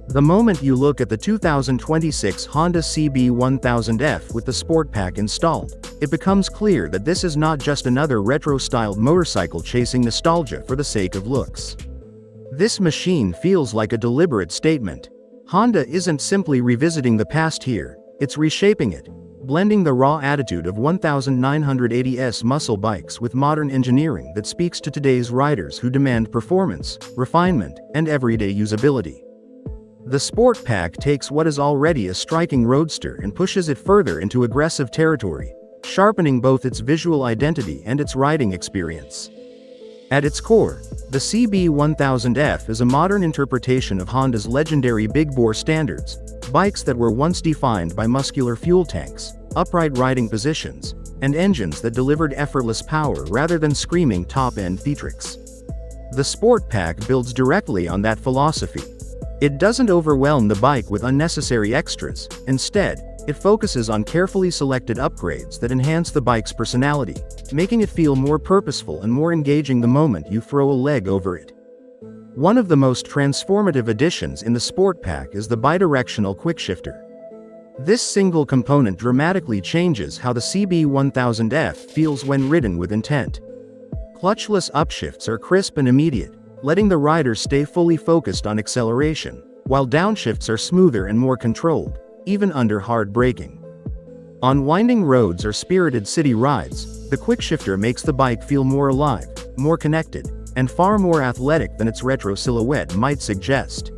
The moment you look at the 2026 Honda CB1000F with the Sport Pack installed, it becomes clear that this is not just another retro-styled motorcycle chasing nostalgia for the sake of looks. This machine feels like a deliberate statement. Honda isn't simply revisiting the past here, it's reshaping it, blending the raw attitude of 1980s muscle bikes with modern engineering that speaks to today's riders who demand performance, refinement, and everyday usability. The Sport Pack takes what is already a striking roadster and pushes it further into aggressive territory, sharpening both its visual identity and its riding experience. At its core, the CB1000F is a modern interpretation of Honda's legendary big-bore standards, bikes that were once defined by muscular fuel tanks, upright riding positions, and engines that delivered effortless power rather than screaming top-end theatrics. The Sport Pack builds directly on that philosophy. It doesn't overwhelm the bike with unnecessary extras. Instead, it focuses on carefully selected upgrades that enhance the bike's personality, making it feel more purposeful and more engaging the moment you throw a leg over it. One of the most transformative additions in the Sport Pack is the bidirectional quickshifter. This single component dramatically changes how the CB1000F feels when ridden with intent. Clutchless upshifts are crisp and immediate, letting the rider stay fully focused on acceleration, while downshifts are smoother and more controlled, even under hard braking. On winding roads or spirited city rides, the quickshifter makes the bike feel more alive, more connected, and far more athletic than its retro silhouette might suggest.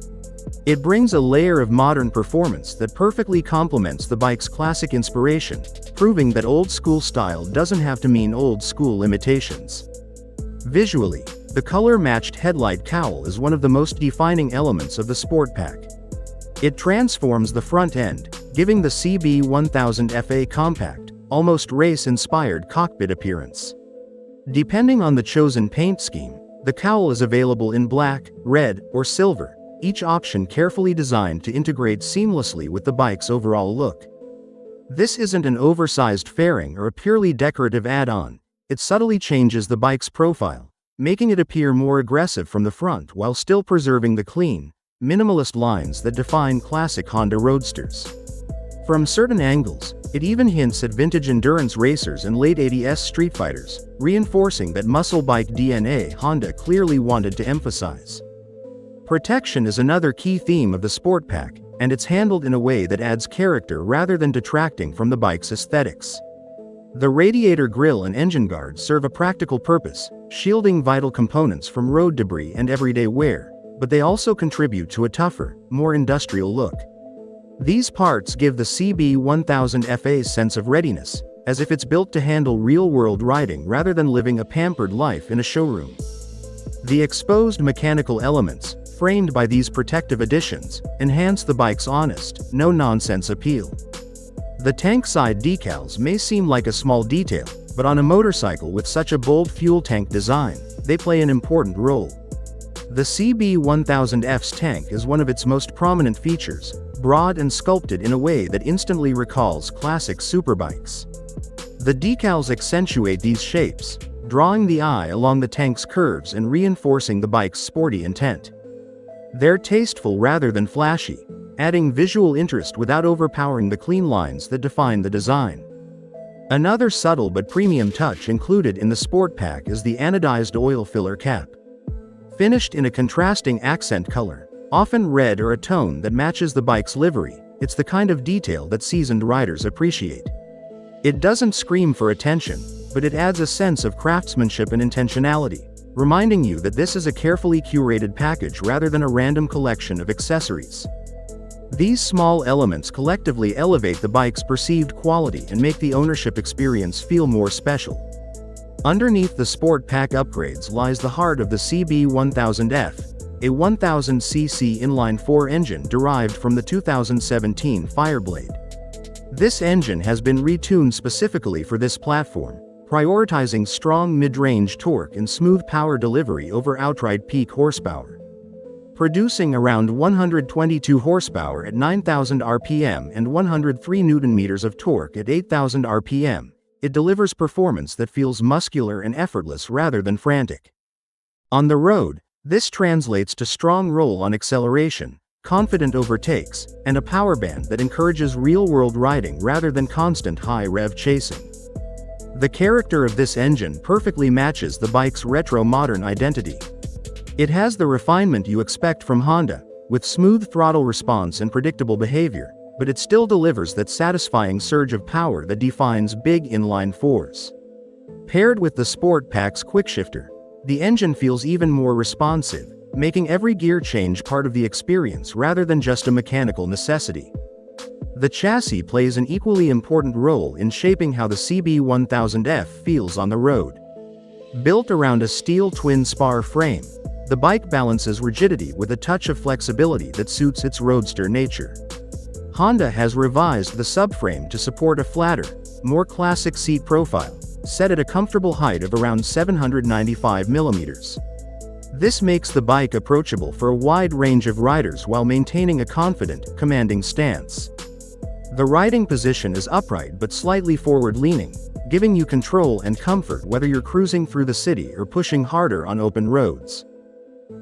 It brings a layer of modern performance that perfectly complements the bike's classic inspiration, proving that old-school style doesn't have to mean old-school limitations. Visually, the color-matched headlight cowl is one of the most defining elements of the Sport Pack. It transforms the front end, giving the CB1000F a compact, almost race-inspired cockpit appearance. Depending on the chosen paint scheme, the cowl is available in black, red, or silver, each option carefully designed to integrate seamlessly with the bike's overall look. This isn't an oversized fairing or a purely decorative add-on. It subtly changes the bike's profile, making it appear more aggressive from the front while still preserving the clean, minimalist lines that define classic Honda roadsters. From certain angles, it even hints at vintage endurance racers and late 80s street fighters, reinforcing that muscle bike DNA Honda clearly wanted to emphasize. Protection is another key theme of the Sport Pack, and it's handled in a way that adds character rather than detracting from the bike's aesthetics. The radiator grille and engine guards serve a practical purpose, shielding vital components from road debris and everyday wear, but they also contribute to a tougher, more industrial look. These parts give the CB1000F a sense of readiness, as if it's built to handle real-world riding rather than living a pampered life in a showroom. The exposed mechanical elements, framed by these protective additions, enhance the bike's honest, no-nonsense appeal. The tank side decals may seem like a small detail, but on a motorcycle with such a bold fuel tank design, they play an important role. The CB1000F's tank is one of its most prominent features, broad and sculpted in a way that instantly recalls classic superbikes. The decals accentuate these shapes, drawing the eye along the tank's curves and reinforcing the bike's sporty intent. They're tasteful rather than flashy, adding visual interest without overpowering the clean lines that define the design. Another subtle but premium touch included in the Sport Pack is the anodized oil filler cap. Finished in a contrasting accent color, often red or a tone that matches the bike's livery, it's the kind of detail that seasoned riders appreciate. It doesn't scream for attention, but it adds a sense of craftsmanship and intentionality, reminding you that this is a carefully curated package rather than a random collection of accessories. These small elements collectively elevate the bike's perceived quality and make the ownership experience feel more special. Underneath the Sport Pack upgrades lies the heart of the CB1000F, a 1000cc inline-four engine derived from the 2017 Fireblade. This engine has been retuned specifically for this platform, prioritizing strong mid-range torque and smooth power delivery over outright peak horsepower. Producing around 122 horsepower at 9,000 RPM and 103 Nm of torque at 8,000 RPM, it delivers performance that feels muscular and effortless rather than frantic. On the road, this translates to strong roll on acceleration, confident overtakes, and a power band that encourages real-world riding rather than constant high-rev chasing. The character of this engine perfectly matches the bike's retro-modern identity. It has the refinement you expect from Honda, with smooth throttle response and predictable behavior, but it still delivers that satisfying surge of power that defines big inline-fours. Paired with the Sport Pack's quickshifter, the engine feels even more responsive, making every gear change part of the experience rather than just a mechanical necessity. The chassis plays an equally important role in shaping how the CB1000F feels on the road. Built around a steel twin-spar frame, the bike balances rigidity with a touch of flexibility that suits its roadster nature. Honda has revised the subframe to support a flatter, more classic seat profile, set at a comfortable height of around 795 mm. This makes the bike approachable for a wide range of riders while maintaining a confident, commanding stance. The riding position is upright but slightly forward-leaning, giving you control and comfort whether you're cruising through the city or pushing harder on open roads.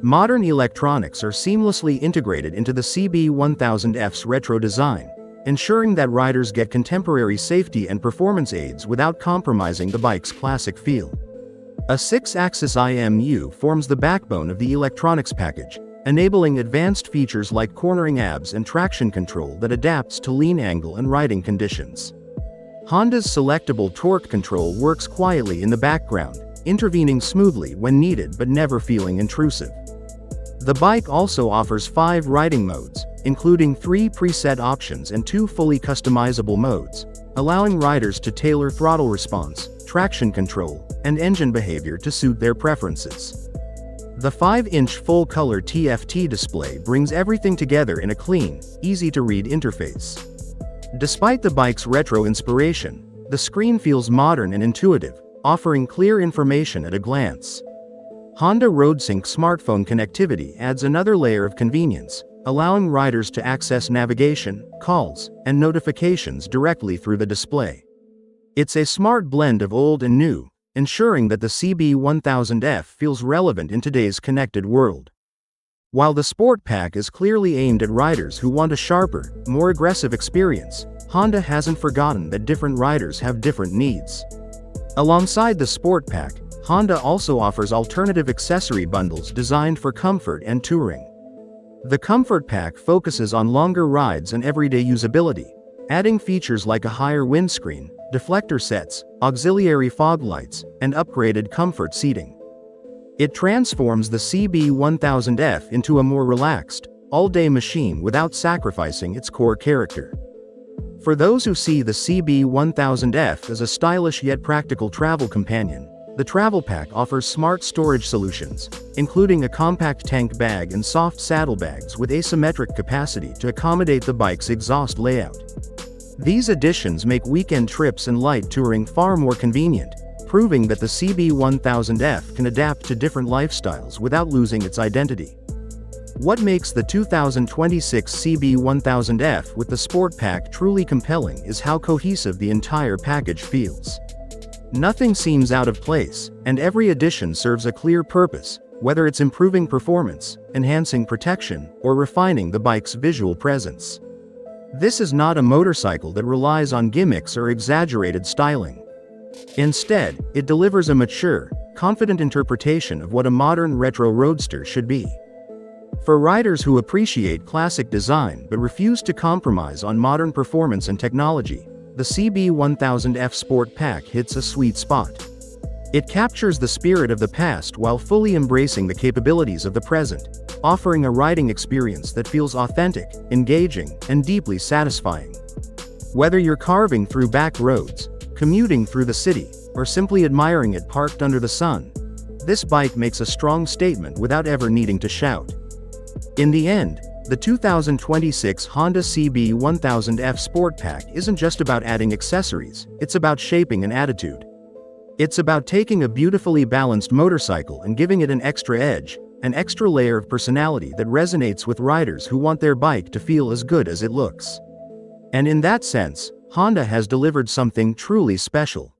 Modern electronics are seamlessly integrated into the CB1000F's retro design, ensuring that riders get contemporary safety and performance aids without compromising the bike's classic feel. A 6-axis IMU forms the backbone of the electronics package, enabling advanced features like cornering ABS and traction control that adapts to lean angle and riding conditions. Honda's selectable torque control works quietly in the background, intervening smoothly when needed but never feeling intrusive. The bike also offers 5 riding modes, including 3 preset options and 2 fully customizable modes, allowing riders to tailor throttle response, traction control, and engine behavior to suit their preferences. The 5-inch full-color TFT display brings everything together in a clean, easy-to-read interface. Despite the bike's retro inspiration, the screen feels modern and intuitive, offering clear information at a glance. Honda RoadSync smartphone connectivity adds another layer of convenience, allowing riders to access navigation, calls, and notifications directly through the display. It's a smart blend of old and new, ensuring that the CB1000F feels relevant in today's connected world. While the Sport Pack is clearly aimed at riders who want a sharper, more aggressive experience, Honda hasn't forgotten that different riders have different needs. Alongside the Sport Pack, Honda also offers alternative accessory bundles designed for comfort and touring. The Comfort Pack focuses on longer rides and everyday usability, adding features like a higher windscreen, deflector sets, auxiliary fog lights, and upgraded comfort seating. It transforms the CB1000F into a more relaxed, all-day machine without sacrificing its core character. For those who see the CB1000F as a stylish yet practical travel companion, the Travel Pack offers smart storage solutions, including a compact tank bag and soft saddlebags with asymmetric capacity to accommodate the bike's exhaust layout. These additions make weekend trips and light touring far more convenient, proving that the CB1000F can adapt to different lifestyles without losing its identity. What makes the 2026 CB1000F with the Sport Pack truly compelling is how cohesive the entire package feels. Nothing seems out of place, and every addition serves a clear purpose, whether it's improving performance, enhancing protection, or refining the bike's visual presence. This is not a motorcycle that relies on gimmicks or exaggerated styling. Instead, it delivers a mature, confident interpretation of what a modern retro roadster should be. For riders who appreciate classic design but refuse to compromise on modern performance and technology, the CB1000F Sport Pack hits a sweet spot. It captures the spirit of the past while fully embracing the capabilities of the present, offering a riding experience that feels authentic, engaging, and deeply satisfying. Whether you're carving through back roads, commuting through the city, or simply admiring it parked under the sun, this bike makes a strong statement without ever needing to shout. In the end, the 2026 Honda CB1000F Sport Pack isn't just about adding accessories, it's about shaping an attitude. It's about taking a beautifully balanced motorcycle and giving it an extra edge, an extra layer of personality that resonates with riders who want their bike to feel as good as it looks. And in that sense, Honda has delivered something truly special.